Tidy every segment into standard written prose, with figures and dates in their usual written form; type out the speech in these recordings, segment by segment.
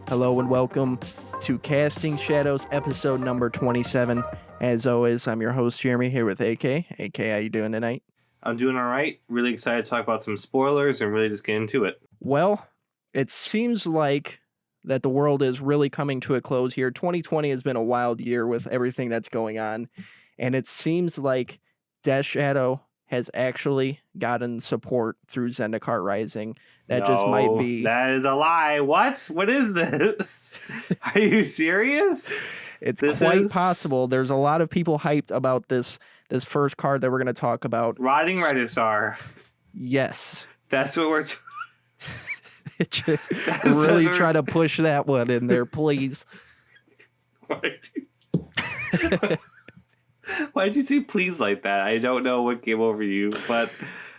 Hello and welcome to Casting Shadows episode number 27. As always, I'm your host Jeremy here with AK. AK, how you doing tonight? I'm doing all right. Really excited to talk about some spoilers and really just get into it. Well, it seems like that the world is really coming to a close here. 2020 has been a wild year with everything that's going on, and it seems like Death Shadow has actually gotten support through Zendikar Rising. That just might be... That is a lie. What? What is this? Are you serious? It's quite possible. There's a lot of people hyped about this first card that we're going to talk about. Rotting Registrar. Yes. That's what we're... really try to push that one in there, please. Why'd you say please like that? I don't know what came over you, but...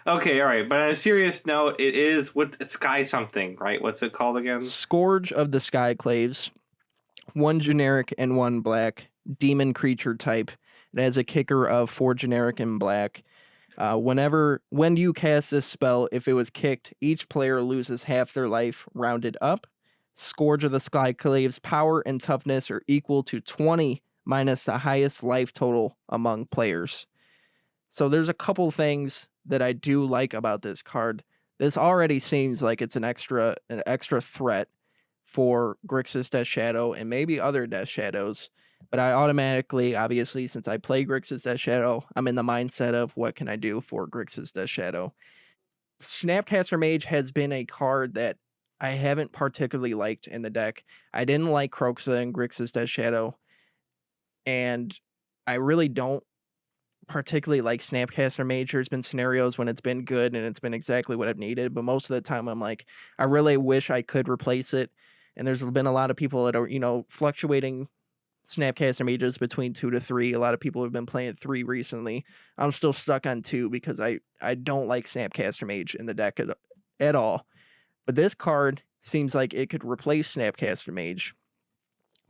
Okay, all right. But on a serious note, it is Sky something, right? What's it called again? Scourge of the Skyclaves. One generic and one black. Demon creature type. It has a kicker of 4 generic and black. When you cast this spell, if it was kicked, each player loses half their life rounded up. Scourge of the Skyclaves power and toughness are equal to 20 minus the highest life total among players. So there's a couple things that I do like about this card. This already seems like it's an extra threat for Grixis Death Shadow and maybe other Death Shadows. But I automatically, obviously, since I play Grixis Death Shadow, I'm in the mindset of what can I do for Grixis Death Shadow. Snapcaster Mage has been a card that I haven't particularly liked in the deck. I didn't like Kroxa and Grixis Death Shadow. And I really don't particularly like Snapcaster Mage. There's been scenarios when it's been good and it's been exactly what I've needed. But most of the time, I'm like, I really wish I could replace it. And there's been a lot of people that are, fluctuating Snapcaster Mages between 2 to 3. A lot of people have been playing 3 recently. I'm still stuck on 2 because I don't like Snapcaster Mage in the deck at all. But this card seems like it could replace Snapcaster Mage.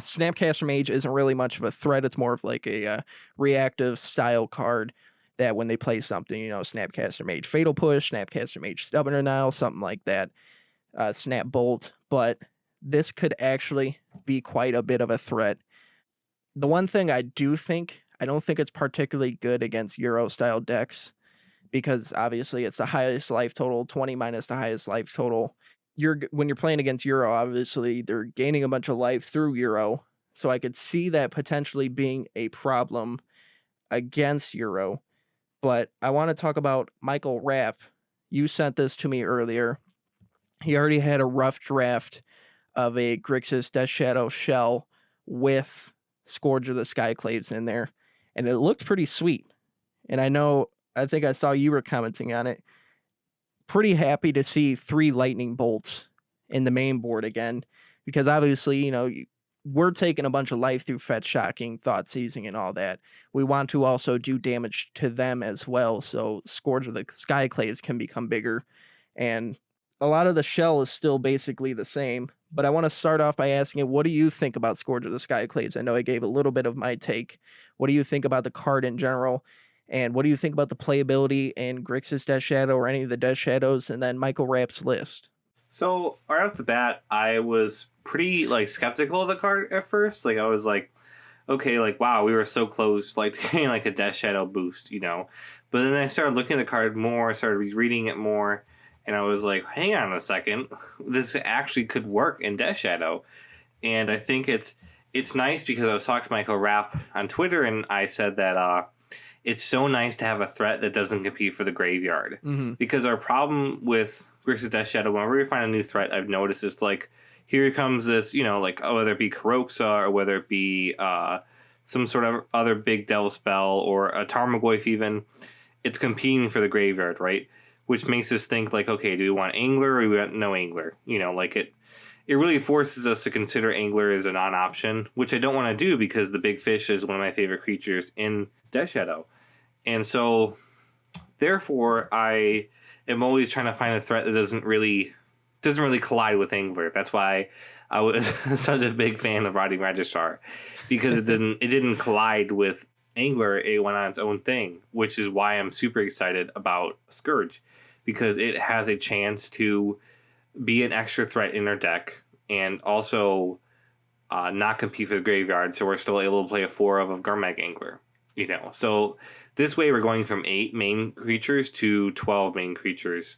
Snapcaster Mage isn't really much of a threat. It's more of like a reactive style card that when they play something, Snapcaster Mage Fatal Push, Snapcaster Mage Stubborn Denial, something like that, Snap Bolt. But this could actually be quite a bit of a threat. The one thing I don't think it's particularly good against Euro-style decks because obviously it's the highest life total, 20 minus the highest life total. When you're playing against Euro, obviously they're gaining a bunch of life through Euro, so I could see that potentially being a problem against Euro. But I want to talk about Michael Rapp. You sent this to me earlier. He already had a rough draft of a Grixis Death Shadow shell with Scourge of the Skyclaves in there, and it looked pretty sweet. And I think I saw you were commenting on it. Pretty happy to see 3 lightning bolts in the main board again, because obviously, we're taking a bunch of life through Fetch, Shocking, Thought Seizing, and all that. We want to also do damage to them as well, so Scourge of the Skyclaves can become bigger. And a lot of the shell is still basically the same, but I want to start off by asking, what do you think about Scourge of the Skyclaves? I know I gave a little bit of my take. What do you think about the card in general? And what do you think about the playability in Grixis Death Shadow or any of the Death Shadows? And then Michael Rapp's list. So, right off the bat, I was pretty, skeptical of the card at first. I was like, okay, wow, we were so close, to getting, a Death Shadow boost, But then I started looking at the card more, started reading it more, and I was like, hang on a second, this actually could work in Death Shadow. And I think it's nice because I was talking to Michael Rapp on Twitter, and I said that it's so nice to have a threat that doesn't compete for the graveyard. Mm-hmm. Because our problem with Grixis Death Shadow, whenever we find a new threat, I've noticed it's here comes this, whether it be Karoxa or whether it be some sort of other big devil spell or a Tarmogoyf even, it's competing for the graveyard, right? Which makes us think, okay, do we want Angler or do we want no Angler? It really forces us to consider Angler as a non-option, which I don't want to do because the big fish is one of my favorite creatures in Death Shadow. And so, therefore, I am always trying to find a threat that doesn't really collide with Angler. That's why I was such a big fan of Rotting Registrar, because it didn't collide with Angler. It went on its own thing, which is why I'm super excited about Scourge, because it has a chance to be an extra threat in our deck and also not compete for the graveyard, so we're still able to play a 4 of Gurmag Angler. So this way we're going from 8 main creatures to 12 main creatures,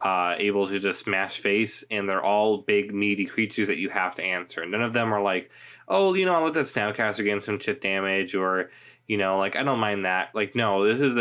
able to just smash face, and they're all big meaty creatures that you have to answer. None of them are like, oh, I let that Snapcaster gain some chip damage, or like I don't mind that. Like, no, this is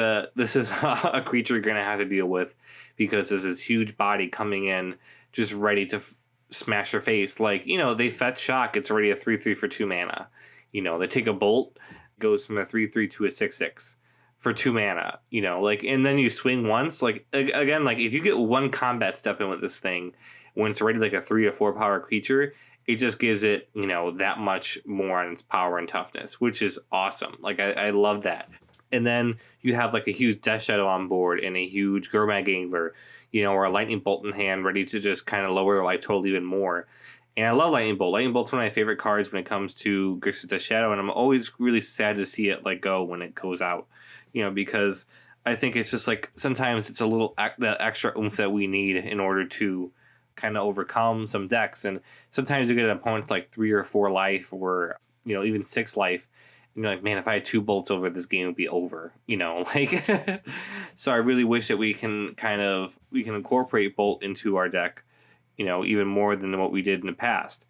a creature you're gonna have to deal with, because there's this huge body coming in just ready to smash your face. Like, they fetch shock, it's already a 3/3 for 2 mana. They take a bolt, goes from a 3/3 to a 6/6 for 2 mana, and then you swing once. Like, again, like if you get one combat step in with this thing when it's already like a 3 or 4 power creature, it just gives it, that much more on its power and toughness, which is awesome. Like, I love that. And then you have like a huge Death Shadow on board and a huge Gurmag Angler, or a Lightning Bolt in hand, ready to just kind of lower the life total even more. And I love Lightning Bolt. Lightning Bolt's one of my favorite cards when it comes to Grixis Death Shadow, and I'm always really sad to see it let go when it goes out, because I think it's just like sometimes it's a little that extra oomph that we need in order to kind of overcome some decks. And sometimes you get an opponent like 3 or 4 life, or even 6 life, and you're like, man, if I had 2 bolts over, this game would be over. Like so I really wish that we can incorporate Bolt into our deck, even more than what we did in the past.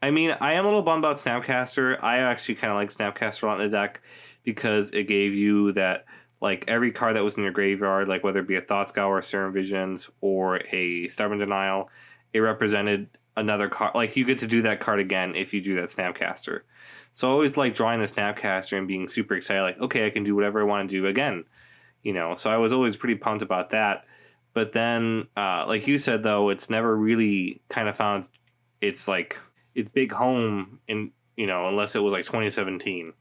I mean, I am a little bummed about Snapcaster. I actually kind of like Snapcaster a lot in the deck, because it gave you that, like, every card that was in your graveyard, like whether it be a Thought Scour, Serum Visions, or a Stubborn Denial, it represented another card. Like, you get to do that card again if you do that Snapcaster. So I always like drawing the Snapcaster and being super excited, like, okay, I can do whatever I want to do again. So I was always pretty pumped about that. But then, like you said, though, it's never really kind of found its big home in, unless it was like 2017.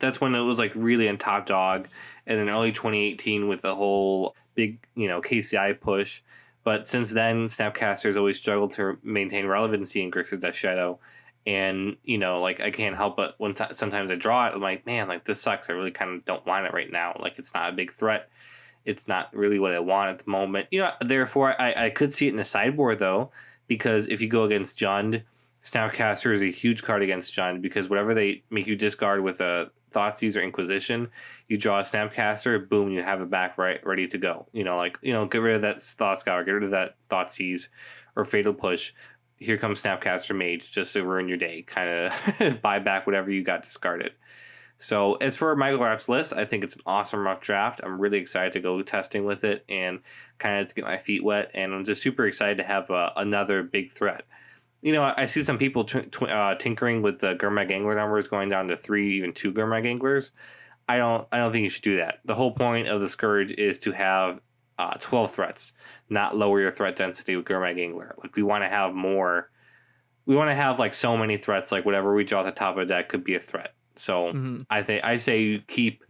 That's when it was like really in top dog, and then early 2018 with the whole big, KCI push. But since then, Snapcaster has always struggled to maintain relevancy in Grixis Death Shadow. And, like, I can't help but sometimes I draw it, I'm like, man, like, this sucks. I really kind of don't want it right now. Like, it's not a big threat. It's not really what I want at the moment. Therefore, I could see it in the sideboard, though, because if you go against Jund, Snapcaster is a huge card against Jund, because whatever they make you discard with a Thoughtseize or Inquisition, you draw a Snapcaster, boom, you have it back ready to go. Get rid of that Thought Scour, get rid of that Thoughtseize or Fatal Push. Here comes Snapcaster Mage just to ruin your day, kind of buy back whatever you got discarded. So as for Michael Rapp's list, I think it's an awesome rough draft. I'm really excited to go testing with it and kind of to get my feet wet, and I'm just super excited to have another big threat. I see some people tinkering with the Gurmag Angler numbers, going down to 3, even 2 Gurmag Anglers. I don't think you should do that. The whole point of the Scourge is to have 12 threats, not lower your threat density with Gurmag Angler. Like, we want to have more. We want to have like so many threats, like whatever we draw at the top of the deck could be a threat. So I say you keep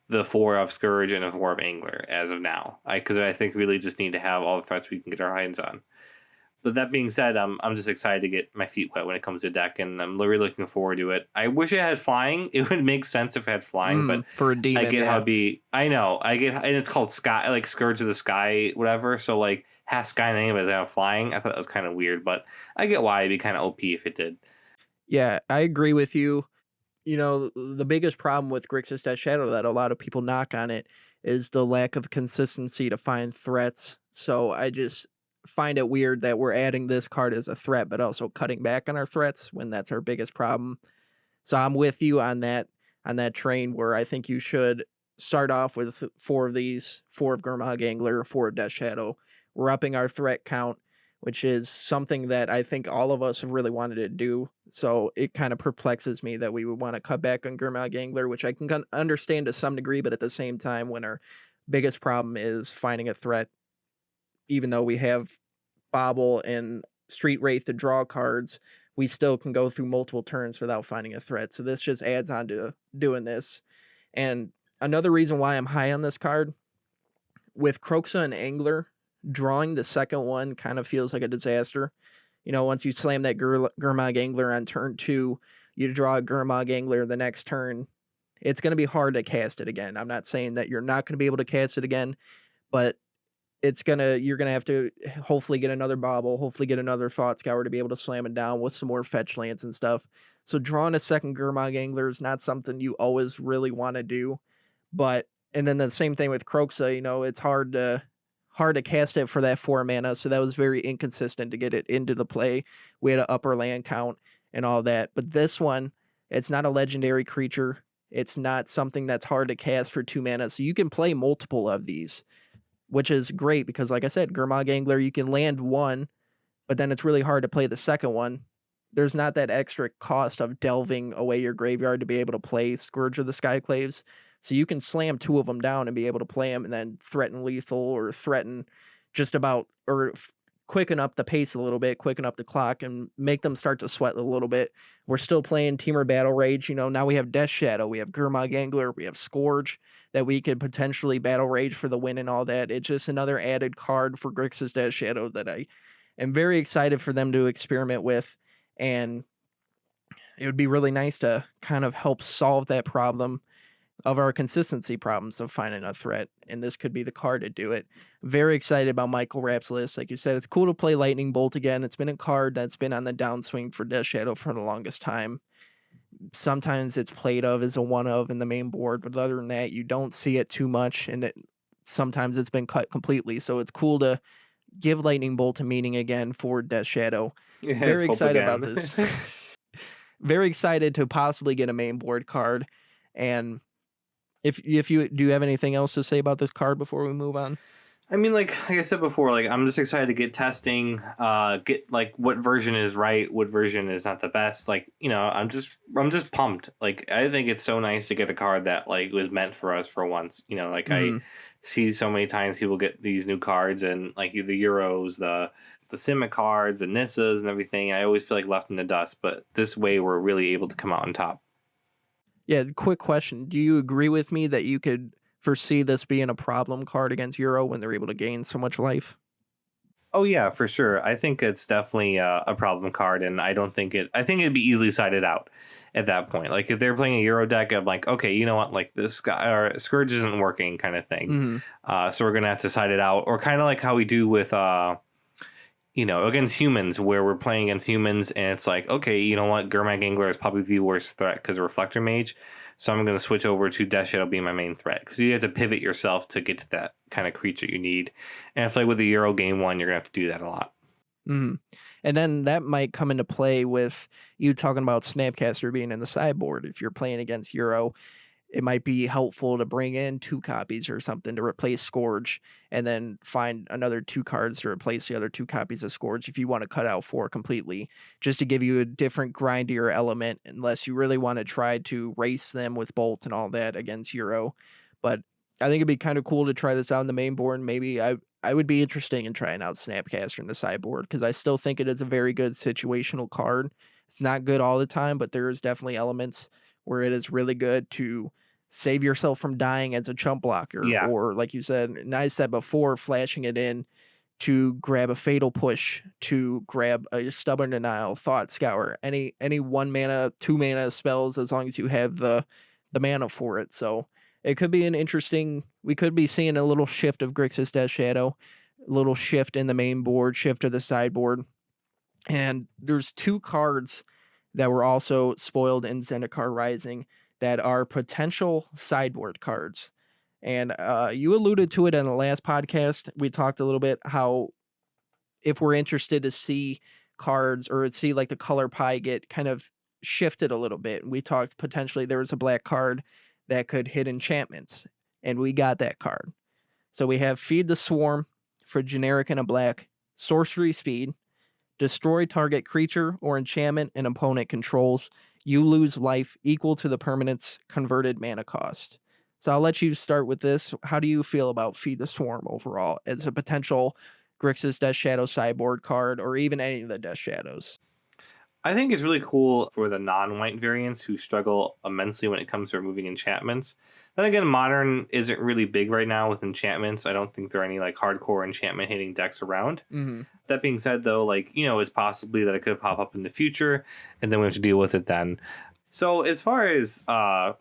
the 4 of Scourge and the 4 of Angler as of now, because I think we really just need to have all the threats we can get our hands on. But that being said, I'm just excited to get my feet wet when it comes to deck, and I'm really looking forward to it. I wish it had flying. It would make sense if it had flying, but for a demon, I get how it'd be. I know, and it's called Sky, like Scourge of the Sky, whatever. So like has Sky name, but have flying. I thought that was kind of weird, but I get why it'd be kind of OP if it did. Yeah, I agree with you. The biggest problem with Grixis Death Shadow that a lot of people knock on it is the lack of consistency to find threats. So I just find it weird that we're adding this card as a threat, but also cutting back on our threats when that's our biggest problem. So I'm with you on that train, where I think you should start off with 4 of these, 4 of Gurmag Angler, 4 of Death Shadow. We're upping our threat count, which is something that I think all of us have really wanted to do. So it kind of perplexes me that we would want to cut back on Gurmag Angler, which I can understand to some degree, but at the same time, when our biggest problem is finding a threat, even though we have Bobble and Street Wraith to draw cards, we still can go through multiple turns without finding a threat. So this just adds on to doing this. And another reason why I'm high on this card, with Kroxa and Angler, drawing the second one kind of feels like a disaster. Once you slam that Gurmag Angler on turn 2, you draw a Gurmag Angler the next turn, it's going to be hard to cast it again. I'm not saying that you're not going to be able to cast it again, but you're gonna have to hopefully get another bauble, hopefully get another Thought Scour to be able to slam it down with some more fetch lands and stuff. So drawing a second Gurmag Angler is not something you always really want to do. But and then the same thing with Kroxa, it's hard to cast it for that 4 mana, so that was very inconsistent to get it into the play. We had an upper land count and all that. But this one, it's not a legendary creature. It's not something that's hard to cast for 2 mana, so you can play multiple of these, which is great because, like I said, Gurmag Angler, you can land one, but then it's really hard to play the second one. There's not that extra cost of delving away your graveyard to be able to play Scourge of the Skyclaves. So you can slam 2 of them down and be able to play them and then threaten lethal or threaten just about, or quicken up the pace a little bit, quicken up the clock and make them start to sweat a little bit. We're still playing Teamer Battle Rage. Now we have Death Shadow, we have Gurmag Angler, we have Scourge that we could potentially Battle Rage for the win and all that. It's just another added card for Grixis Death Shadow that I am very excited for them to experiment with. And it would be really nice to kind of help solve that problem of our consistency problems of finding a threat, and this could be the card to do it. Very excited about Michael Rapp's list. Like you said, it's cool to play Lightning Bolt again. It's been a card that's been on the downswing for Death Shadow for the longest time. Sometimes it's played of as a one of in the main board, but other than that, you don't see it too much, and sometimes it's been cut completely. So it's cool to give Lightning Bolt a meaning again for Death Shadow. Yeah, very excited about this. Very excited to possibly get a main board card. And if you do you have anything else to say about this card before we move on? I mean, like I said before, like I'm just excited to get testing, get like what version is right, what version is not the best. Like, I'm just pumped. Like, I think it's so nice to get a card that like was meant for us for once. I see so many times people get these new cards and like the Euros, the Simic cards, the Nissas and everything. I always feel like left in the dust, but this way we're really able to come out on top. Yeah, quick question. Do you agree with me that you could foresee this being a problem card against Euro when they're able to gain so much life? Oh yeah, for sure. I think it's definitely a problem card, and I think it'd be easily sided out at that point. Like if they're playing a Euro deck, I'm like, okay, you know what, like this guy or Scourge isn't working, kind of thing. So we're gonna have to side it out, or kind of like how we do with against humans, where we're playing against humans, and it's like, okay, you know what, Gurmag Angler is probably the worst threat because of Reflector Mage. So I'm going to switch over to Death Shadow being my main threat, because you have to pivot yourself to get to that kind of creature you need. And if like with the Euro game 1, you're going to have to do that a lot. And then that might come into play with you talking about Snapcaster being in the sideboard. If you're playing against Euro, it might be helpful to bring in 2 copies or something to replace Scourge, and then find another 2 cards to replace the other 2 copies of Scourge if you want to cut out 4 completely, just to give you a different grindier element, unless you really want to try to race them with Bolt and all that against Euro. But I think it'd be kind of cool to try this out in the main board. Maybe I would be interested in trying out Snapcaster in the sideboard, because I still think it is a very good situational card. It's not good all the time, but there is definitely elements where it is really good to save yourself from dying as a chump blocker. Yeah. Or like you said, and I said before, flashing it in to grab a Fatal Push, to grab a Stubborn Denial, Thought Scour, any 1 mana, 2 mana spells, as long as you have the mana for it. So it could be we could be seeing a little shift of Grixis Death Shadow, a little shift in the main board, shift to the sideboard. And there's 2 cards that were also spoiled in Zendikar Rising that are potential sideboard cards. And you alluded to it in the last podcast. We talked a little bit how if we're interested to see cards or see like the color pie get kind of shifted a little bit. We talked potentially there was a black card that could hit enchantments, and we got that card. So we have Feed the Swarm for generic and a black, sorcery speed, destroy target creature or enchantment an opponent controls. You lose life equal to the permanent's converted mana cost. So I'll let you start with this. How do you feel about Feed the Swarm overall as a potential Grixis Death Shadow sideboard card, or even any of the Death Shadows? I think it's really cool for the non-white variants who struggle immensely when it comes to removing enchantments. Then again, Modern isn't really big right now with enchantments. I don't think there are any like hardcore enchantment hitting decks around. That being said, though, like, it's possibly that it could pop up in the future, and then we have to deal with it then. So as far as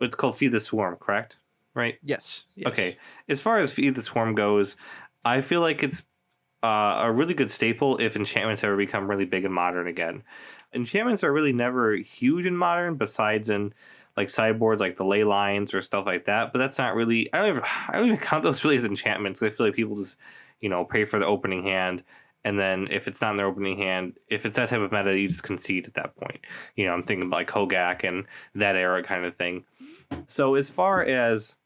it's called Feed the Swarm, correct? Right? Yes. Okay. As far as Feed the Swarm goes, I feel like it's a really good staple if enchantments ever become really big in Modern again. Enchantments are really never huge in Modern, besides in like sideboards like the ley lines or stuff like that. But that's not really. I don't even count those really as enchantments. I feel like people just pay for the opening hand, and then if it's not in their opening hand, if it's that type of meta, you just concede at that point. I'm thinking about like Hogak and that era kind of thing. So as far as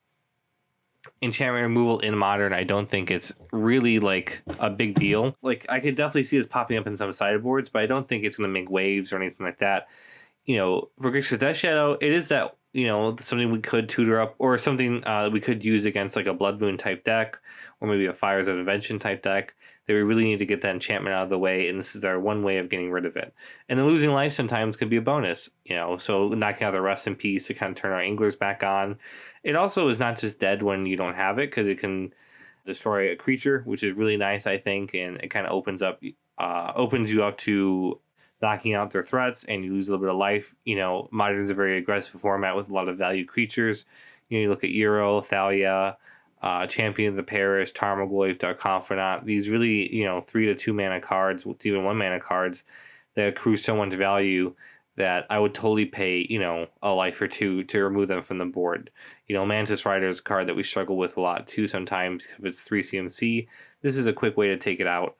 enchantment removal in Modern, I don't think it's really like a big deal. Like I could definitely see it popping up in some sideboards, but I don't think it's going to make waves or anything like that. For Grixis Death Shadow, it is that something we could tutor up, or something we could use against like a Blood Moon type deck, or maybe a Fires of Invention type deck. That we really need to get that enchantment out of the way, and this is our one way of getting rid of it. And then losing life sometimes could be a bonus, so knocking out the Rest in Peace to kind of turn our Anglers back on. It also is not just dead when you don't have it, because it can destroy a creature, which is really nice, I think, and it kind of opens you up to knocking out their threats, and you lose a little bit of life. Modern's a very aggressive format with a lot of value creatures. You look at Euro, Thalia, Champion of the Parish, Tarmogoyf, Dark Confidant. These really, 3 to 2 mana cards, with even 1 mana cards that accrue so much value that I would totally pay, a life or 2 to remove them from the board. Mantis Rider is a card that we struggle with a lot too sometimes if it's 3 CMC. This is a quick way to take it out.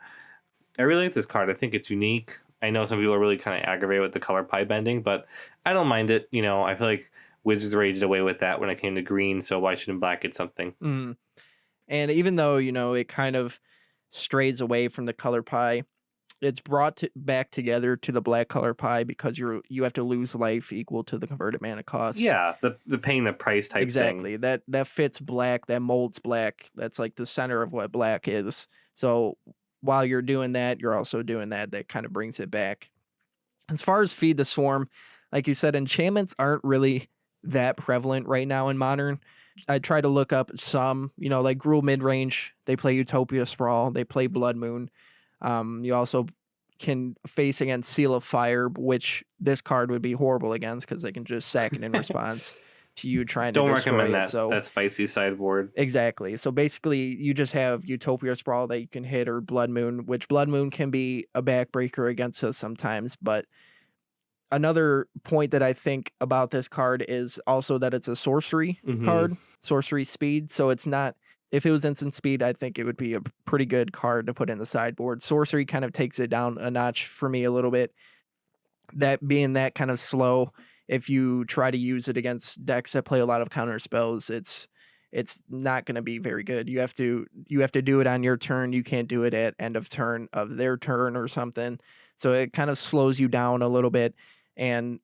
I really like this card. I think it's unique. I know some people are really kind of aggravated with the color pie bending, but I don't mind it. I feel like Wizards already did away with that when it came to green, so why shouldn't black get something? Mm. And even though, it kind of strays away from the color pie, it's brought back together to the black color pie because you have to lose life equal to the converted mana cost. Yeah, the paying the price type exactly. thing. That fits black, that molds black. That's like the center of what black is. So while you're doing that, you're also doing that. That kind of brings it back. As far as Feed the Swarm, like you said, enchantments aren't really that prevalent right now in Modern. I try to look up some, like Gruul Midrange. They play Utopia Sprawl. They play Blood Moon. You also can face against Seal of Fire, which this card would be horrible against because they can just sack it in response to you trying to destroy recommend it. that spicy sideboard. Exactly. So basically, you just have Utopia Sprawl that you can hit, or Blood Moon, which Blood Moon can be a backbreaker against us sometimes. But another point that I think about this card is also that it's a sorcery card, sorcery speed. So it's not, if it was instant speed, I think it would be a pretty good card to put in the sideboard. Sorcery kind of takes it down a notch for me a little bit. That being that kind of slow, if you try to use it against decks that play a lot of counter spells, it's not going to be very good. You have to do it on your turn. You can't do it at end of turn of their turn or something. So it kind of slows you down a little bit. And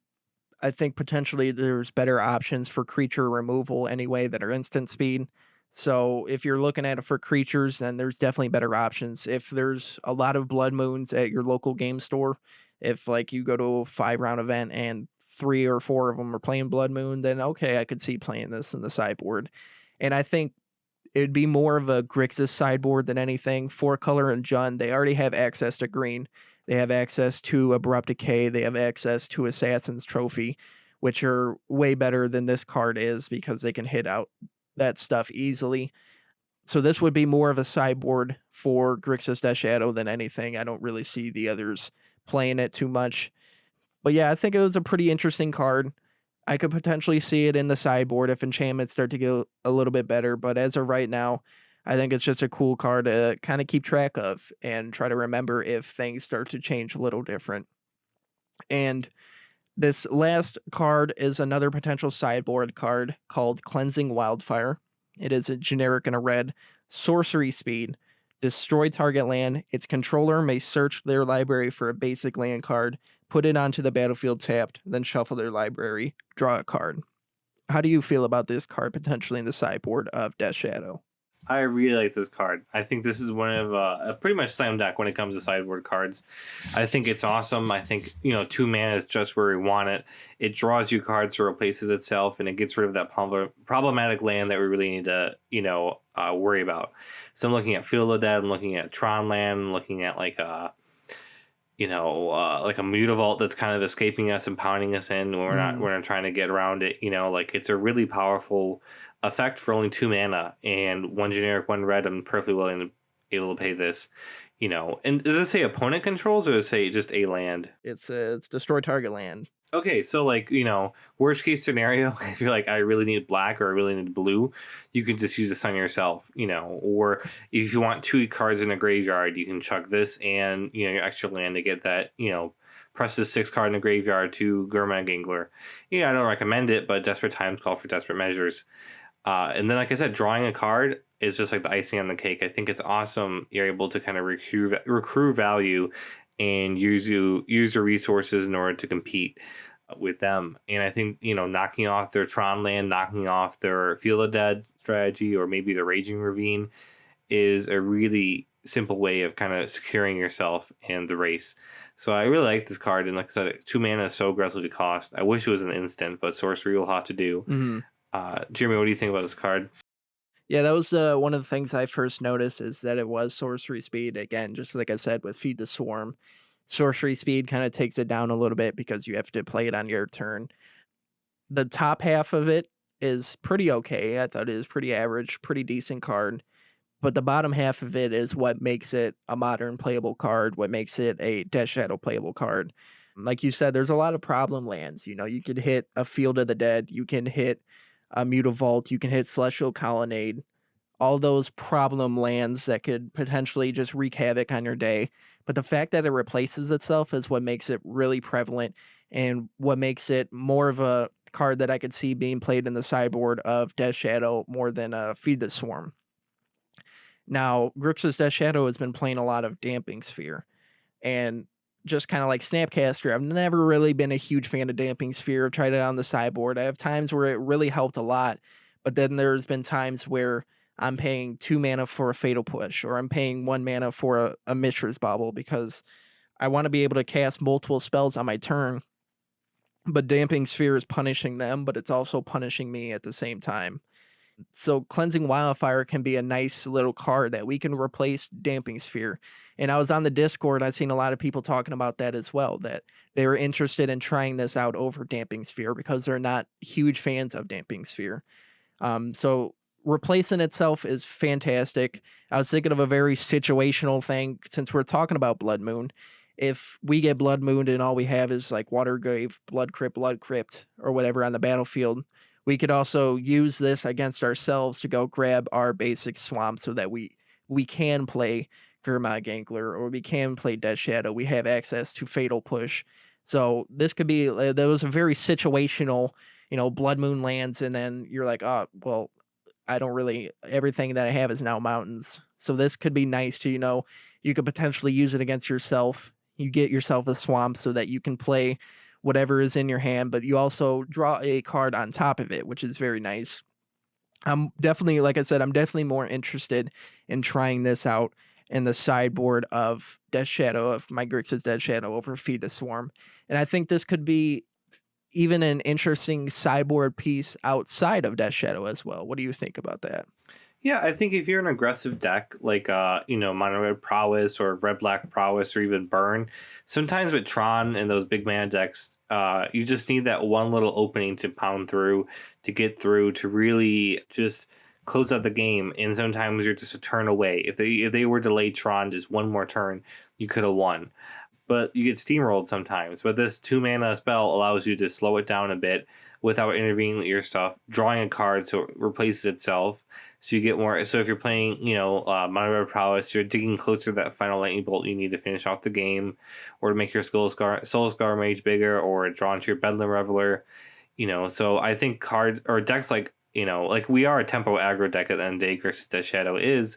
I think potentially there's better options for creature removal anyway that are instant speed. So if you're looking at it for creatures, then there's definitely better options. If there's a lot of Blood Moons at your local game store, if like you go to a 5-round event and 3 or 4 of them are playing Blood Moon, then okay, I could see playing this in the sideboard. And I think it'd be more of a Grixis sideboard than anything. 4-color and Jund, they already have access to green. They have access to Abrupt Decay. They have access to Assassin's Trophy, which are way better than this card is because they can hit out that stuff easily. So this would be more of a sideboard for Grixis Death Shadow than anything. I don't really see the others playing it too much. But yeah, I think it was a pretty interesting card. I could potentially see it in the sideboard if enchantments start to get a little bit better. But as of right now, I think it's just a cool card to kind of keep track of and try to remember if things start to change a little different. And this last card is another potential sideboard card called Cleansing Wildfire. It is a generic and a red sorcery speed. Destroy target land. Its controller may search their library for a basic land card, put it onto the battlefield tapped, then shuffle their library, draw a card. How do you feel about this card potentially in the sideboard of Death Shadow? I really like this card. I think this is one of a pretty much slam dunk when it comes to sideboard cards. I think it's awesome. I think 2 mana is just where we want it. It draws you cards or replaces itself, and it gets rid of that problematic land that we really need to worry about. So I'm looking at Field of Dead. I'm looking at Tron land. I'm looking at like a Mutavault that's kind of escaping us and pounding us in when we're not trying to get around it. It's a really powerful effect for only 2 mana and 1 generic, 1 red. I'm perfectly willing able to pay this, And does it say opponent controls or does it say just a land? It's destroy target land. Okay, so like, worst case scenario, if you're like, I really need black or I really need blue, you can just use this on yourself, or if you want 2 cards in a graveyard, you can chuck this and, your extra land to get that, press this 6 card in the graveyard to Gurma Gangler. I don't recommend it, but desperate times call for desperate measures. And then, like I said, drawing a card is just like the icing on the cake. I think it's awesome. You're able to kind of recruit value and use your resources in order to compete with them. And I think, knocking off their Tron land, knocking off their Field of Dead strategy, or maybe the Raging Ravine is a really simple way of kind of securing yourself in the race. So I really like this card. And like I said, 2 mana is so aggressively cost. I wish it was an instant, but sorcery will have to do. Mm-hmm. Jeremy, what do you think about this card? Yeah, that was one of the things I first noticed, is that it was sorcery speed. Again, just like I said with Feed the Swarm, sorcery speed kind of takes it down a little bit because you have to play it on your turn. The top half of it is pretty okay. I thought it was pretty average, pretty decent card. But the bottom half of it is what makes it a modern playable card, what makes it a Death Shadow playable card. Like you said, there's a lot of problem lands. You could hit a Field of the Dead, you can hit a Mutavault, you can hit Celestial Colonnade, all those problem lands that could potentially just wreak havoc on your day. But the fact that it replaces itself is what makes it really prevalent and what makes it more of a card that I could see being played in the sideboard of Death Shadow more than Feed the Swarm. Now, Grixis Death Shadow has been playing a lot of Damping Sphere, and just kind of like Snapcaster, I've never really been a huge fan of Damping Sphere. I've tried it on the sideboard. I have times where it really helped a lot, but then there's been times where I'm paying 2 mana for a Fatal Push, or I'm paying 1 mana for a Mishra's Bauble, because I want to be able to cast multiple spells on my turn, but Damping Sphere is punishing them, but it's also punishing me at the same time. So Cleansing Wildfire can be a nice little card that we can replace Damping Sphere. And I was on the Discord, I've seen a lot of people talking about that as well, that they were interested in trying this out over Damping Sphere because they're not huge fans of Damping Sphere. So replacing itself is fantastic. I was thinking of a very situational thing, since we're talking about Blood Moon. If we get Blood Mooned and all we have is like Watergrave, Blood Crypt, or whatever on the battlefield, we could also use this against ourselves to go grab our basic swamp so that we can play Gurma Gangler, or we can play Death Shadow. We have access to Fatal Push. So this could be, that was a very situational, Blood Moon lands, and then you're like, oh, well, I don't really, everything that I have is now mountains. So this could be nice to, you could potentially use it against yourself. You get yourself a swamp so that you can play whatever is in your hand, but you also draw a card on top of it, which is very nice. I'm definitely, like I said, I'm definitely more interested in trying this out in the sideboard of Death Shadow, of my Grixis Death Shadow over Feed the Swarm. And I think this could be even an interesting sideboard piece outside of Death Shadow as well. What do you think about that? Yeah, I think if you're an aggressive deck like Mono Red Prowess or Red Black Prowess or even Burn, sometimes with Tron and those big mana decks, you just need that one little opening to pound through, to get through, to really just close out the game. And sometimes you're just a turn away. If they were delayed Tron just one more turn, you could have won. But you get steamrolled sometimes. But this 2 mana spell allows you to slow it down a bit without intervening with your stuff, drawing a card so it replaces itself. So you get more. So if you're playing, Mono Red Prowess, you're digging closer to that final lightning bolt you need to finish off the game, or to make your Soul Scar Mage bigger, or draw into your Bedlam Reveler. So I think cards or decks like we are a tempo aggro deck at the end of the day. Grixis Death Shadow is.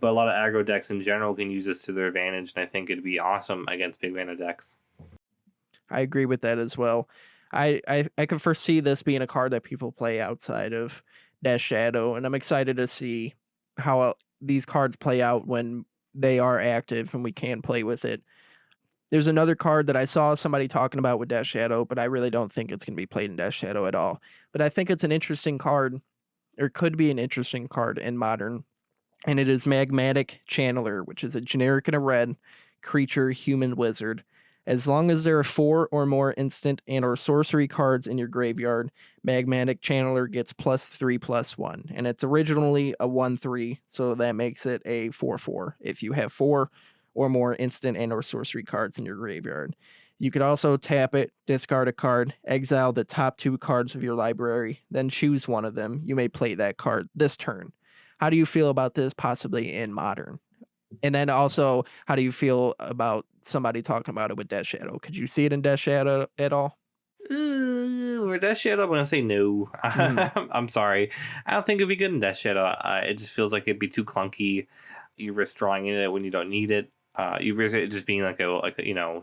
But a lot of aggro decks in general can use this to their advantage, and I think it'd be awesome against big mana decks. I agree with that as well. I can foresee this being a card that people play outside of Death Shadow, and I'm excited to see how these cards play out when they are active and we can play with it. There's another card that I saw somebody talking about with Death Shadow, but I really don't think it's going to be played in Death Shadow at all. But I think it's an interesting card, or could be an interesting card in Modern. And it is Magmatic Channeler, which is a generic and a red creature human wizard. As long as there are 4 or more instant and or sorcery cards in your graveyard, Magmatic Channeler gets +3/+1. And it's originally a 1/3, so that makes it a 4/4 if you have 4 or more instant and or sorcery cards in your graveyard. You could also tap it, discard a card, exile the top 2 cards of your library, then choose one of them. You may play that card this turn. How do you feel about this possibly in Modern? And then also, how do you feel about somebody talking about it with Death Shadow? Could you see it in Death Shadow at all? For Death Shadow, I'm going to say no. I'm sorry. I don't think it'd be good in Death Shadow. It just feels like it'd be too clunky. You risk drawing it when you don't need it. You risk it just being like a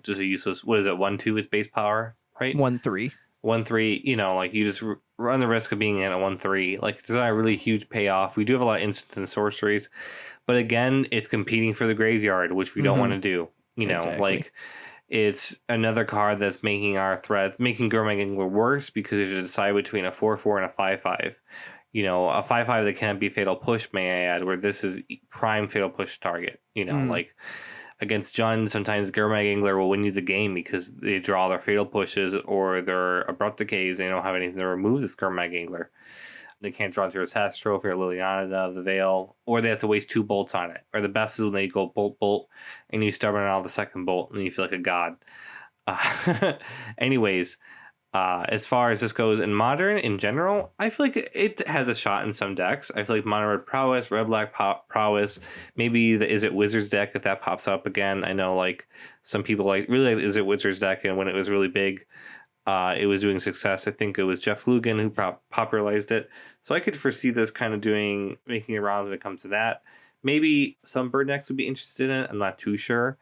just a useless. What is it? 1/2 its base power, right? 1/3. 1/3. Like you just run the risk of being in a 1/3. Like it's not a really huge payoff. We do have a lot of instants and sorceries, but again, it's competing for the graveyard, which we don't want to do. Exactly. Like it's another card that's making our threats, making Gurmag Angler worse because you have to decide between a 4/4 and a 5/5. A 5/5 that can't be fatal push, may I add, where this is prime fatal push target. Like against Jund, sometimes Gurmag Angler will win you the game because they draw their fatal pushes or their abrupt decays. They don't have anything to remove this Gurmag Angler. They can't draw to Assassin's Trophy or Liliana of the Veil, or they have to waste 2 bolts on it. Or the best is when they go bolt, and you stubborn out the second bolt, and you feel like a god. Anyways, as far as this goes in Modern, in general, I feel like it has a shot in some decks. I feel like Mono Red Prowess, Red Black Prowess, maybe the Is It Wizards deck if that pops up again. I know like some people really like the Is It Wizards deck, and when it was really big, it was doing success. I think it was Jeff Lugan who popularized it. So I could foresee this kind of making rounds when it comes to that. Maybe some bird decks would be interested in it. I'm not too sure.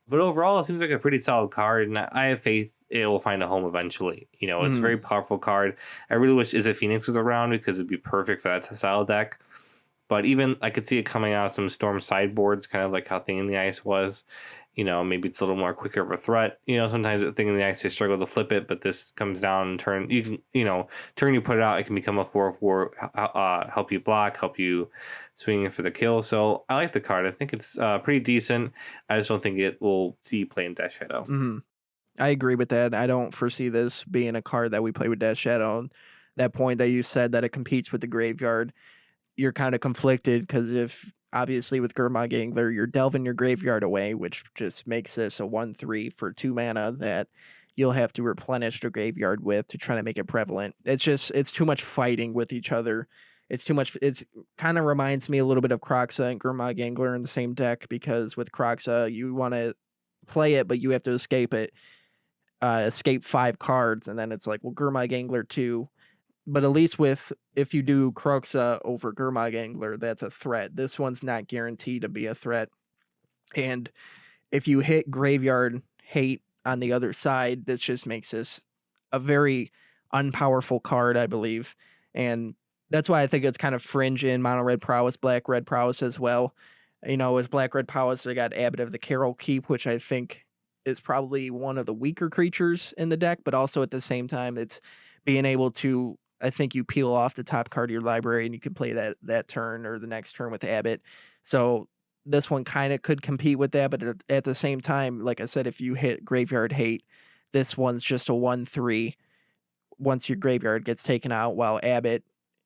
But overall, it seems like a pretty solid card, and I have faith it will find a home eventually. It's a very powerful card. I really wish Is It Phoenix was around because it'd be perfect for that style deck. But even I could see it coming out of some Storm sideboards, kind of like how Thing in the Ice was. Maybe it's a little more quicker of a threat. Sometimes a Thing in the Ice they struggle to flip it, but this comes down and turn. You can, turn you put it out, it can become a 4/4, help you block, help you swing for the kill. So I like the card. I think it's pretty decent. I just don't think it will see play in Death Shadow. Mm-hmm. I agree with that. I don't foresee this being a card that we play with Death Shadow. That point that you said that it competes with the graveyard, you're kind of conflicted because if obviously with Gurmag Angler, you're delving your graveyard away, which just makes this a 1/3 for 2 mana that you'll have to replenish the graveyard with to try to make it prevalent. It's too much fighting with each other. It's too much. It's kind of reminds me a little bit of Kroxa and Gurmag Angler in the same deck because with Kroxa, you want to play it, but you have to escape it. Escape 5 cards, and then it's like, well, Gurmag Angler 2. But at least if you do Kroxa over Gurmag Angler, that's a threat. This one's not guaranteed to be a threat. And if you hit Graveyard Hate on the other side, this just makes this a very unpowerful card, I believe. And that's why I think it's kind of fringe in Mono Red Prowess, Black Red Prowess as well. With Black Red Prowess, they got Abbot of the Carol Keep, which I think is probably one of the weaker creatures in the deck, but also at the same time, it's being able to, I think you peel off the top card of your library and you can play that turn or the next turn with Abbot. So this one kind of could compete with that, but at the same time, like I said, if you hit Graveyard Hate, this one's just a 1/3 once your graveyard gets taken out, while Abbot,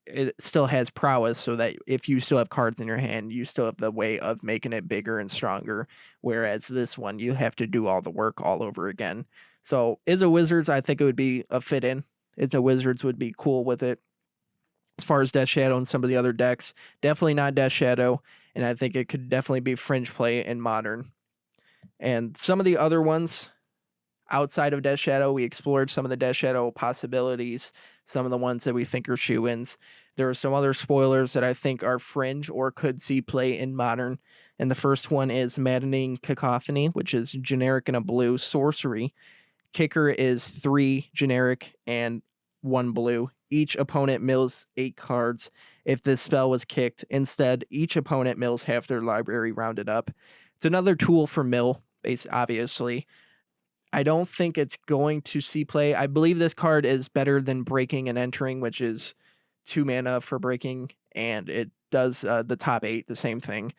it still has prowess, so that if you still have cards in your hand, you still have the way of making it bigger and stronger. Whereas this one, you have to do all the work all over again. So, Is a Wizards, I think it would be a fit in. Is a Wizards would be cool with it. As far as Death Shadow and some of the other decks, definitely not Death Shadow, and I think it could definitely be fringe play in Modern. And some of the other ones outside of Death Shadow, we explored some of the Death Shadow possibilities, some of the ones that we think are shoe-ins. There are some other spoilers that I think are fringe or could see play in Modern. And the first one is Maddening Cacophony, which is generic and a blue sorcery. Kicker is 3 generic and 1 blue. Each opponent mills 8 cards. If this spell was kicked, instead, each opponent mills half their library rounded up. It's another tool for mill, obviously. I don't think it's going to see play. I believe this card is better than Breaking and Entering, which is 2 mana for Breaking, and it does the top 8, the same thing.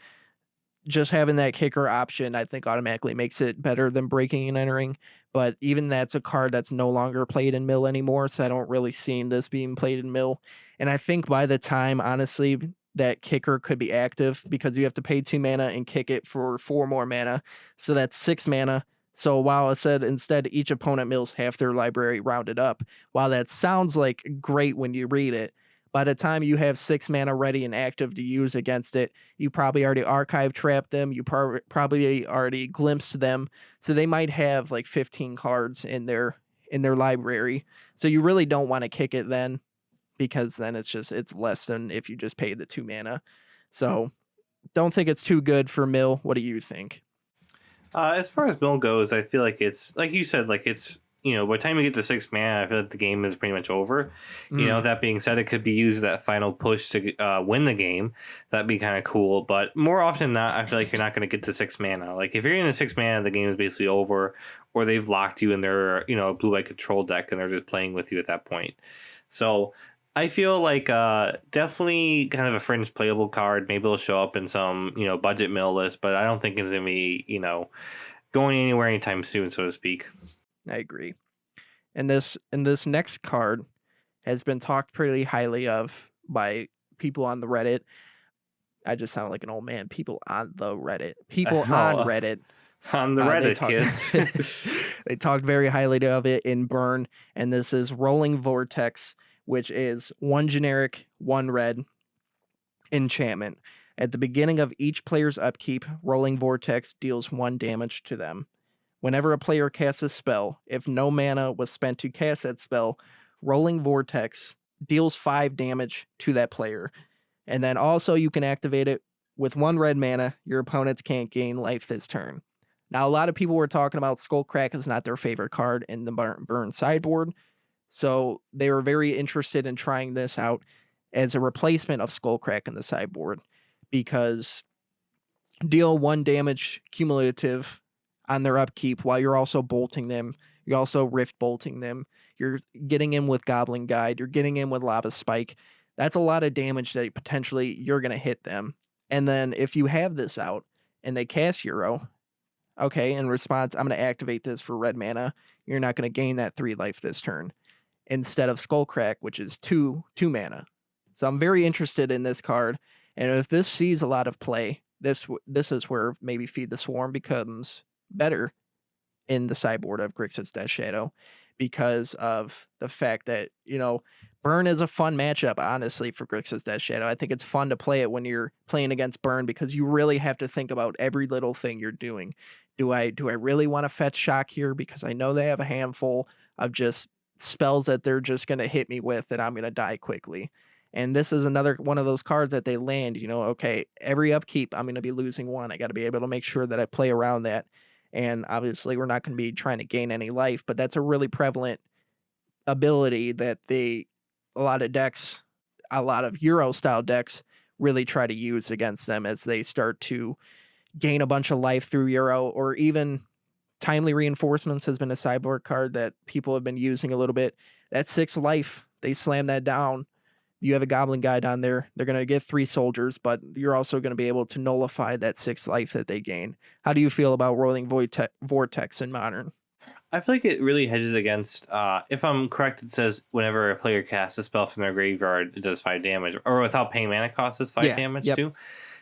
just having that kicker option, I think automatically makes it better than breaking and entering. But even that's a card that's no longer played in mill anymore, so I don't really see this being played in mill. And I think by the time, honestly, that kicker could be active because you have to pay 2 mana and kick it for 4 more mana. So that's 6 mana. So while it said instead each opponent mills half their library rounded up, while that sounds like great when you read it, by the time you have 6 mana ready and active to use against it, you probably already archive trapped them. You probably already glimpsed them. So they might have like 15 cards in their library. So you really don't want to kick it then, because then it's less than if you just pay the 2 mana. So don't think it's too good for mill. What do you think? As far as mill goes, I feel like it's like you said, like it's, you know, by the time you get to 6 mana, I feel like the game is pretty much over. You know, that being said, it could be used as that final push to win the game. That'd be kind of cool. But more often than not, I feel like you're not going to get to 6 mana. Like if you're in the 6 mana, the game is basically over, or they've locked you in their, you know, blue-white control deck and they're just playing with you at that point. So I feel like definitely kind of a fringe playable card. Maybe it'll show up in some, you know, budget mill list, but I don't think it's going to be, you know, going anywhere anytime soon, so to speak. I agree. And this next card has been talked pretty highly of by people on the Reddit. I just sound like an old man. People on the Reddit. People on Reddit. On the Reddit, kids. They talked very highly of it in Burn, and this is Rolling Vortex, which is 1 generic, 1 red enchantment. At the beginning of each player's upkeep, Rolling Vortex deals 1 damage to them. Whenever a player casts a spell, if no mana was spent to cast that spell, Rolling Vortex deals 5 damage to that player. And then also you can activate it with 1 red mana. Your opponents can't gain life this turn. Now, a lot of people were talking about Skullcrack is not their favorite card in the Burn sideboard. So they were very interested in trying this out as a replacement of Skullcrack in the sideboard, because deal 1 damage cumulative on their upkeep while you're also bolting them. You're also rift bolting them. You're getting in with Goblin Guide. You're getting in with Lava Spike. That's a lot of damage that potentially you're going to hit them. And then if you have this out and they cast Euro, okay, in response, I'm going to activate this for red mana. You're not going to gain that 3 life this turn, instead of Skullcrack, which is 2 mana. So I'm very interested in this card. And if this sees a lot of play, this is where maybe Feed the Swarm becomes better in the sideboard of Grixis Death Shadow, because of the fact that, you know, Burn is a fun matchup, honestly, for Grixis Death Shadow. I think it's fun to play it when you're playing against Burn, because you really have to think about every little thing you're doing. Do I really want to fetch Shock here, because I know they have a handful of just spells that they're just going to hit me with and I'm going to die quickly. And this is another one of those cards that they land, you know, okay, every upkeep I'm going to be losing 1. I got to be able to make sure that I play around that. And obviously we're not going to be trying to gain any life, but that's a really prevalent ability that a lot of Euro style decks really try to use against them, as they start to gain a bunch of life through Euro. Or even Timely Reinforcements has been a sideboard card that people have been using a little bit. That's 6 life. They slam that down. You have a Goblin Guide on there. They're going to get 3 soldiers, but you're also going to be able to nullify that 6 life that they gain. How do you feel about Rolling Vortex in Modern? I feel like it really hedges against, if I'm correct, it says whenever a player casts a spell from their graveyard, it does 5 damage. Or without paying mana cost, it's 5 damage too.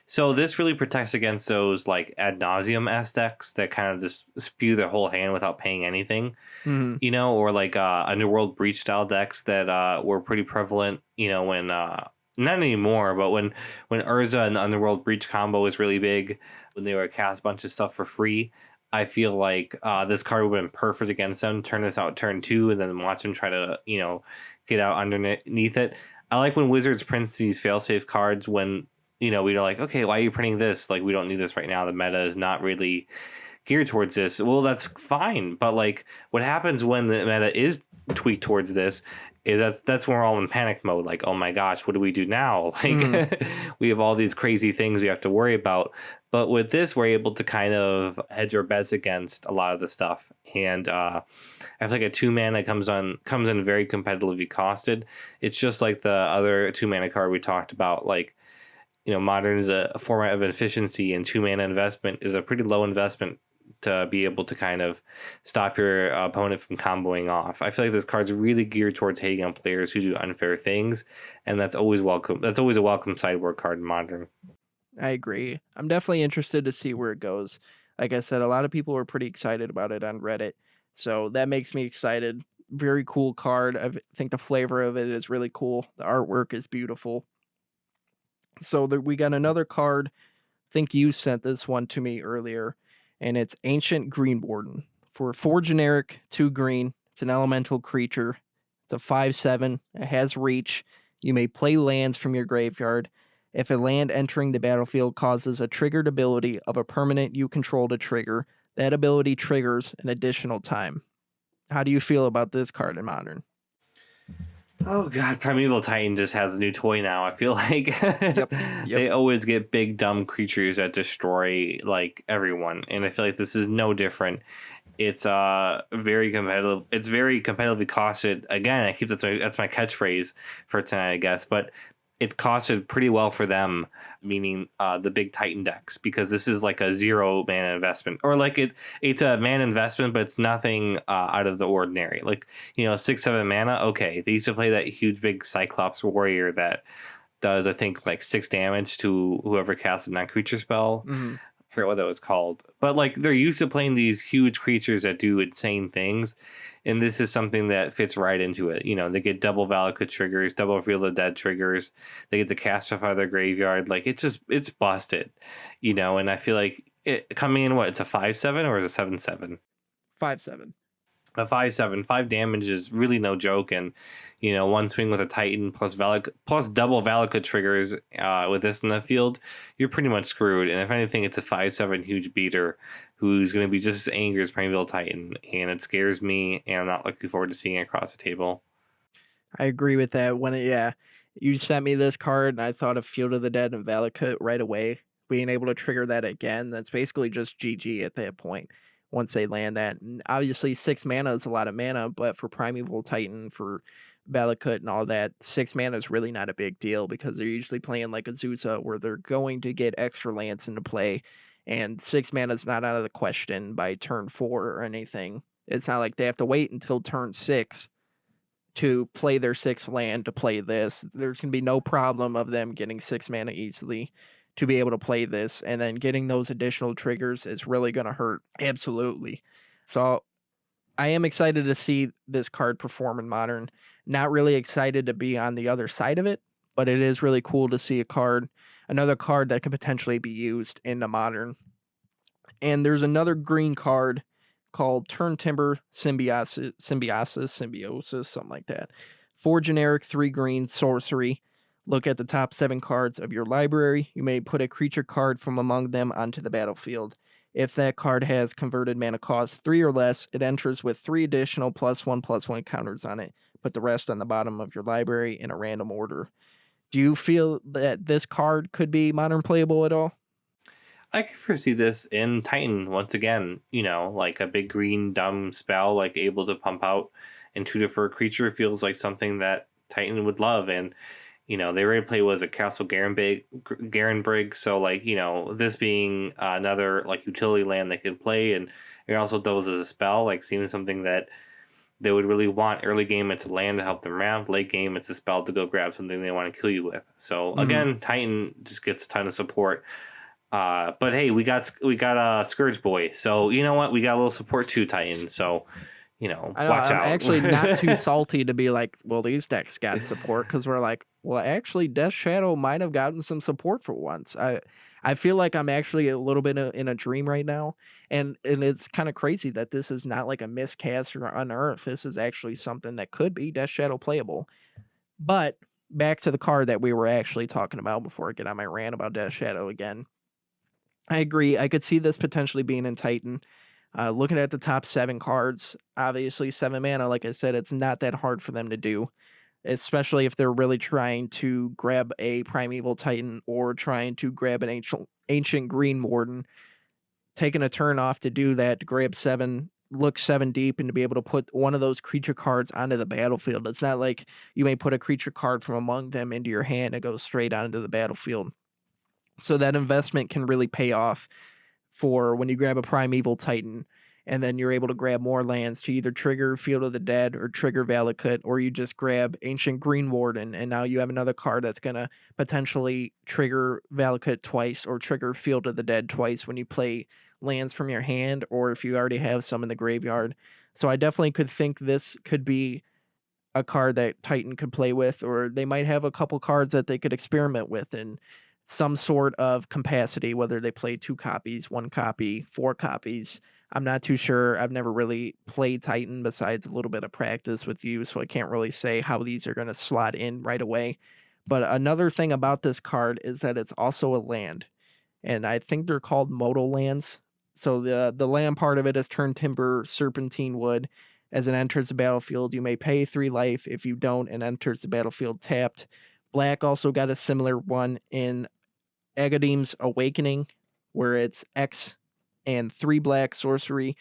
So this really protects against those like ad nauseum ass decks that kind of just spew their whole hand without paying anything, you know, or like Underworld Breach style decks that were pretty prevalent, you know, when not anymore, but when Urza and the Underworld Breach combo was really big, when they would cast a bunch of stuff for free. I feel like this card would have been perfect against them. Turn this out turn 2 and then watch them try to, you know, get out underneath it. I like when Wizards print these failsafe cards when, you know, we're like, okay, why are you printing this? Like, we don't need this right now. The meta is not really geared towards this. Well, that's fine. But like, what happens when the meta is tweaked towards this is that's when we're all in panic mode. Like, oh my gosh, what do we do now? Like, we have all these crazy things we have to worry about. But with this, we're able to kind of hedge our bets against a lot of the stuff. And I feel like a 2 mana comes in very competitively costed. It's just like the other 2 mana card we talked about. Like, Modern is a format of efficiency, and 2 mana investment is a pretty low investment to be able to kind of stop your opponent from comboing off. I feel like this card's really geared towards hating on players who do unfair things, and that's always welcome. That's always a welcome sideboard card in Modern. I agree. I'm definitely interested to see where it goes. Like I said, a lot of people were pretty excited about it on Reddit, so that makes me excited. Very cool card. I think the flavor of it is really cool. The artwork is beautiful. So we got another card. I think you sent this one to me earlier, and it's Ancient Green Warden. For 4 generic, 2 green, it's an elemental creature. It's a 5/7. It has reach. You may play lands from your graveyard. If a land entering the battlefield causes a triggered ability of a permanent you control to trigger, that ability triggers an additional time. How do you feel about this card in Modern? Oh god, Primeval Titan just has a new toy now. I feel like Yep. they always get big dumb creatures that destroy like everyone, and I feel like this is no different. It's very competitive. It's very competitively costed. Again, I keep that's my catchphrase for tonight, I guess. But it's costed pretty well for them, meaning the big Titan decks, because this is like a 0 mana investment, or like it's a mana investment, but it's nothing out of the ordinary. Like 6-7 mana. Okay, they used to play that huge big Cyclops warrior that does, I think, like 6 damage to whoever casts a non-creature spell. Mm-hmm. I forget what that was called, but like they're used to playing these huge creatures that do insane things, and this is something that fits right into it. They get double Valakut triggers, double Reveal the Dead triggers. They get to castify their graveyard. Like it's busted, And I feel like it coming in, it's a 5/7 or is it 7/7? 5/7. A 5/7, 5 damage is really no joke, and one swing with a Titan plus double Valakut triggers with this in the field, you're pretty much screwed. And if anything, it's a 5/7 huge beater who's going to be just as angry as Primeval Titan, and it scares me, and I'm not looking forward to seeing it across the table. I agree with that. You sent me this card, and I thought of Field of the Dead and Valakut right away. Being able to trigger that again, that's basically just GG at that point. Once they land that, and obviously 6 mana is a lot of mana, but for Primeval Titan, for Valakut and all that, 6 mana is really not a big deal because they're usually playing like Azusa where they're going to get extra lands into play, and 6 mana is not out of the question by turn 4 or anything. It's not like they have to wait until turn 6 to play their 6th land to play this. There's going to be no problem of them getting 6 mana easily to be able to play this, and then getting those additional triggers is really going to hurt. Absolutely. So I am excited to see this card perform in Modern. Not really excited to be on the other side of it, but it is really cool to see another card that could potentially be used in the Modern. And there's another green card called Turn Timber Symbiosis, something like that. 4 generic, 3 green, sorcery. Look at the top 7 cards of your library. You may put a creature card from among them onto the battlefield. If that card has converted mana cost 3 or less, it enters with 3 additional +1/+1 counters on it. Put the rest on the bottom of your library in a random order. Do you feel that this card could be Modern playable at all? I can foresee this in Titan once again. Like a big green dumb spell, like able to pump out and tutor for a creature feels like something that Titan would love. And they already play was a Castle Garenbrig, so like this being another like utility land they could play, and it also doubles as a spell. Like seems something that they would really want. Early game, it's a land to help them ramp. Late game, it's a spell to go grab something they want to kill you with. So again, Titan just gets a ton of support. But hey, we got a Scourge Boy, so you know what? We got a little support too, Titan. So watch out. I'm actually not too salty to be like, well, these decks got support, because we're like, well, actually, Death Shadow might have gotten some support for once. I feel like I'm actually a little bit in a dream right now, and it's kind of crazy that this is not like a miscast or unearthed. This is actually something that could be Death Shadow playable. But back to the card that we were actually talking about before I get on my rant about Death Shadow again. I agree. I could see this potentially being in Titan. Looking at the top 7 cards, obviously 7 mana, like I said, it's not that hard for them to do, especially if they're really trying to grab a Primeval Titan or trying to grab an ancient Green Warden. Taking a turn off to do that, to grab 7, look 7 deep, and to be able to put one of those creature cards onto the battlefield. It's not like you may put a creature card from among them into your hand and go straight onto the battlefield. So that investment can really pay off for when you grab a Primeval Titan, and then you're able to grab more lands to either trigger Field of the Dead or trigger Valakut, or you just grab Ancient Green Warden, and now you have another card that's going to potentially trigger Valakut twice or trigger Field of the Dead twice when you play lands from your hand, or if you already have some in the graveyard. So I definitely could think this could be a card that Titan could play with, or they might have a couple cards that they could experiment with in some sort of capacity, whether they play 2 copies, 1 copy, 4 copies. I'm not too sure. I've never really played Titan besides a little bit of practice with you, so I can't really say how these are going to slot in right away. But another thing about this card is that it's also a land, and I think they're called modal lands. So the land part of it is Turn Timber, Serpentine Wood. As it enters the battlefield, you may pay 3 life. If you don't, it enters the battlefield tapped. Black also got a similar one in Agadim's Awakening, where it's X and 3 black sorcery.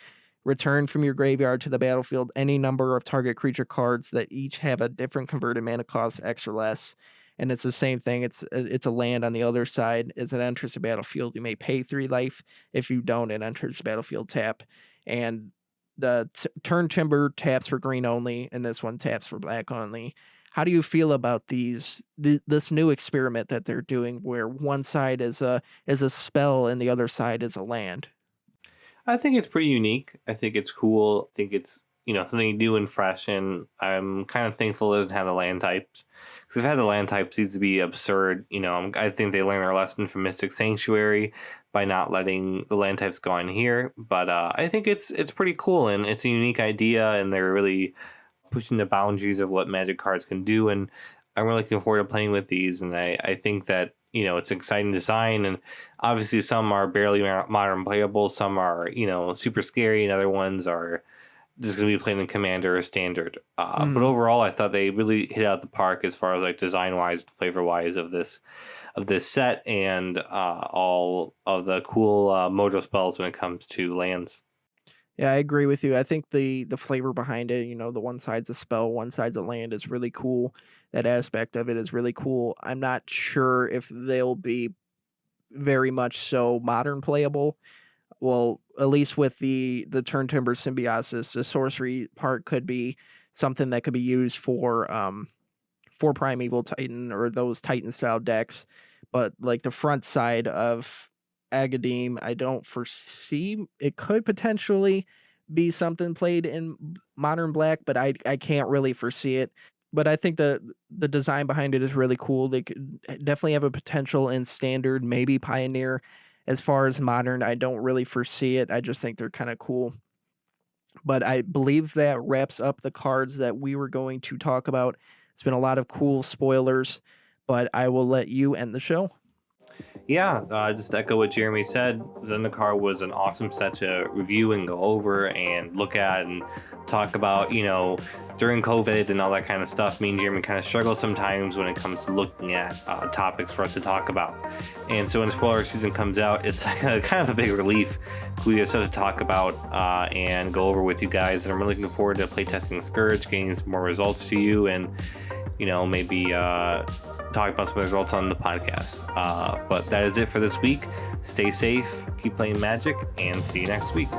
Return from your graveyard to the battlefield any number of target creature cards that each have a different converted mana cost, X or less. And it's the same thing. It's a land on the other side. As it enters the battlefield, you may pay 3 life. If you don't, it enters the battlefield tap. And the Turn Timber taps for green only, and this one taps for black only. How do you feel about this new experiment that they're doing, where one side is a spell and the other side is a land? I think it's pretty unique. I think it's cool. I think it's, something new and fresh, and I'm kind of thankful it doesn't have the land types. Because if it had the land types, it needs to be absurd. I think they learned their lesson from Mystic Sanctuary by not letting the land types go in here. But I think it's pretty cool, and it's a unique idea, and they're really pushing the boundaries of what Magic cards can do. And I'm really looking forward to playing with these, and I think that it's an exciting design, and obviously some are barely modern playable, some are super scary, and other ones are just going to be playing in Commander or Standard. But overall, I thought they really hit out the park as far as like design wise, flavor wise of this set, and all of the cool mojo spells when it comes to lands. Yeah, I agree with you. I think the flavor behind it, the one side's a spell, one side's a land, is really cool. That aspect of it is really cool. I'm not sure if they'll be very much so modern playable. Well, at least with the Turn Timber Symbiosis, the sorcery part could be something that could be used for Primeval Titan or those Titan style decks. But like the front side of Agadim, I don't foresee. It could potentially be something played in Modern Black, but I can't really foresee it. But I think the design behind it is really cool. They could definitely have a potential in Standard, maybe Pioneer. As far as Modern, I don't really foresee it. I just think they're kind of cool. But I believe that wraps up the cards that we were going to talk about. It's been a lot of cool spoilers, but I will let you end the show. Yeah, just echo what Jeremy said. Zendikar was an awesome set to review and go over and look at and talk about, during COVID and all that kind of stuff. Me and Jeremy kind of struggle sometimes when it comes to looking at topics for us to talk about. And so when spoiler season comes out, it's like kind of a big relief. We have stuff to talk about and go over with you guys. And I'm really looking forward to playtesting Scourge, getting some more results to you, and, maybe talk about some results on the podcast. But that is it for this week. Stay safe, keep playing Magic, and see you next week.